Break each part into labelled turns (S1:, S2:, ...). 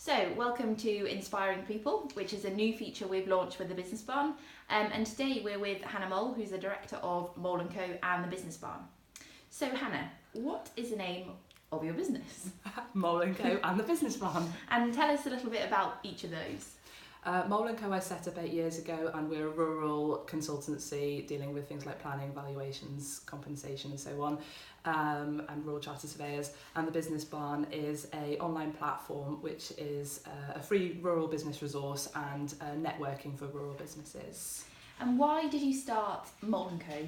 S1: So, welcome to Inspiring People, which is a new feature we've launched with the Business Barn. And today we're with Hannah Moule, who's the director of Moule & Co and the Business Barn. So, Hannah, what is the name of your business?
S2: Moule & Co and the Business Barn.
S1: And tell us a little bit about each of those.
S2: Moule & Co I set up 8 years ago, and we're a rural consultancy dealing with things like planning, valuations, compensation and so on, and rural charter surveyors. And the Business Barn is an online platform which is a free rural business resource and networking for rural businesses.
S1: And why did you start Moule & Co?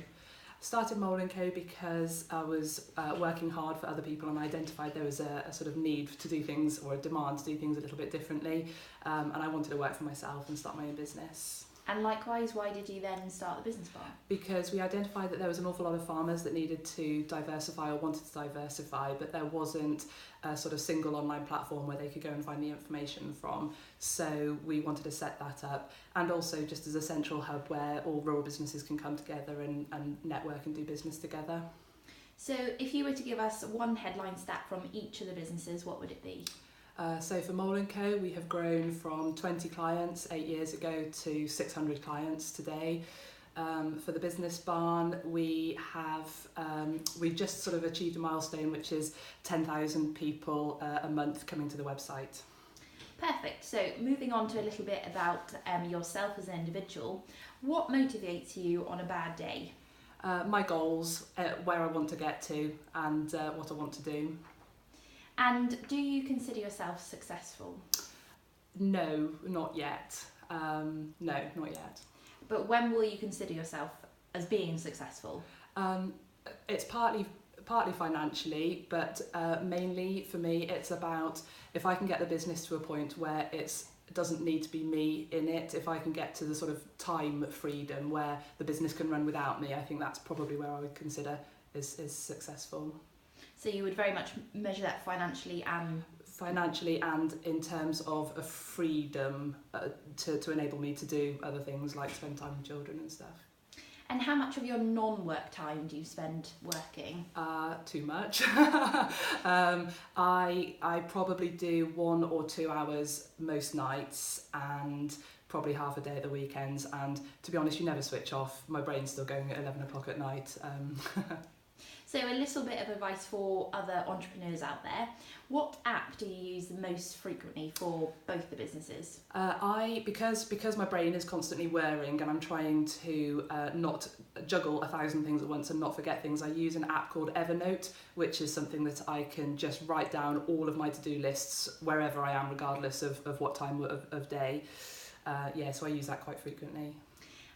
S2: Started Moule & Co because I was working hard for other people and I identified there was a sort of need to do things, or a demand to do things a little bit differently, and I wanted to work for myself and start my own business.
S1: And likewise, why did you then start the Business Barn?
S2: Because we identified that there was an awful lot of farmers that needed to diversify or wanted to diversify, but there wasn't a sort of single online platform where they could go and find the information from. So we wanted to set that up, and also just as a central hub where all rural businesses can come together and network and do business together.
S1: So if you were to give us one headline stat from each of the businesses, what would it be?
S2: So for Moule & Co, we have grown from 20 clients 8 years ago to 600 clients today. For the Business Barn, we've just sort of achieved a milestone, which is 10,000 people a month coming to the website.
S1: Perfect. So moving on to a little bit about yourself as an individual, what motivates you on a bad day?
S2: My goals, where I want to get to, and what I want to do.
S1: And do you consider yourself successful?
S2: No, not yet. No, not yet.
S1: But when will you consider yourself as being successful?
S2: It's partly financially, but mainly for me it's about if I can get the business to a point where it doesn't need to be me in it, if I can get to the sort of time freedom where the business can run without me, I think that's probably where I would consider is successful.
S1: So you would very much measure that financially and
S2: in terms of a freedom to enable me to do other things like spend time with children and stuff.
S1: And how much of your non-work time do you spend working?
S2: Too much. I probably do 1 or 2 hours most nights, and probably half a day at the weekends. And to be honest, you never switch off. My brain's still going at 11 o'clock at night.
S1: So a little bit of advice for other entrepreneurs out there. What app do you use the most frequently for both the businesses? Because my brain is constantly whirring and I'm trying to not juggle 1,000 things at once and not forget things, I use an app called Evernote, which is something that I can just write down all of my to-do lists wherever I am, regardless of what time of day. So I use that quite frequently.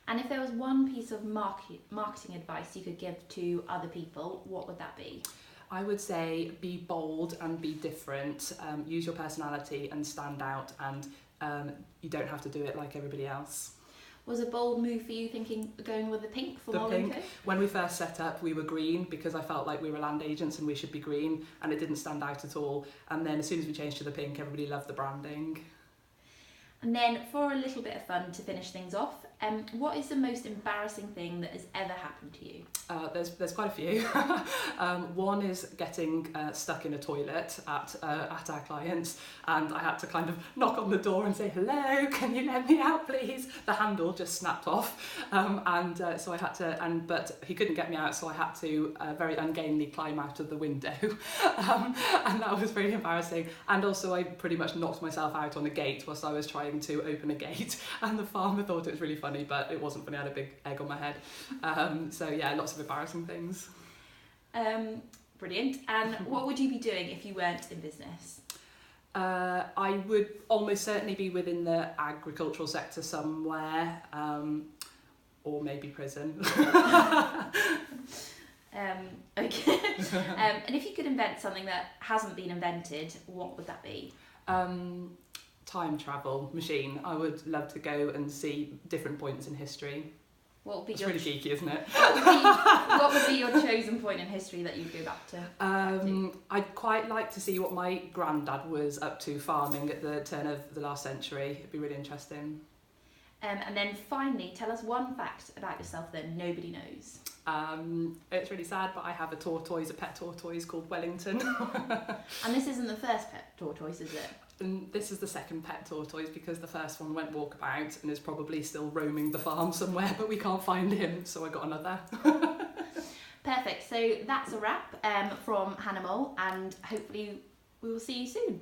S1: And if there was one piece of marketing advice you could give to other people, what would that be?
S2: I would say be bold and be different. Use your personality and stand out, and you don't have to do it like everybody else.
S1: Was a bold move for you going with the pink for Moule & Co?
S2: When we first set up, we were green because I felt like we were land agents and we should be green, and it didn't stand out at all. And then as soon as we changed to the pink, everybody loved the branding.
S1: And then for a little bit of fun to finish things off, what is the most embarrassing thing that has ever happened to you?
S2: There's quite a few. One is getting stuck in a toilet at our clients, and I had to kind of knock on the door and say, "Hello, can you let me out, please?" The handle just snapped off, so I had to. But he couldn't get me out, so I had to very ungainly climb out of the window, and that was really embarrassing. And also, I pretty much knocked myself out on a gate whilst I was trying to open a gate, and the farmer thought it was really funny, but it wasn't funny. I had a big egg on my head. Lots of embarrassing things.
S1: Brilliant. And what would you be doing if you weren't in business?
S2: I would almost certainly be within the agricultural sector somewhere, or maybe prison.
S1: Okay. And if you could invent something that hasn't been invented, what would that be?
S2: Time travel machine. I would love to go and see different points in history. It's really geeky, isn't it?
S1: What would be your chosen point in history that you'd go back to?
S2: I'd quite like to see what my granddad was up to farming at the turn of the last century. It'd be really interesting.
S1: And then finally, tell us one fact about yourself that nobody knows.
S2: It's really sad, but I have a pet tortoise called Wellington.
S1: And this isn't the first pet tortoise, is it?
S2: And this is the second pet tortoise because the first one went walkabout and is probably still roaming the farm somewhere, but we can't find him, so I got another.
S1: Perfect. So that's a wrap from Hannah Moule, and hopefully we will see you soon.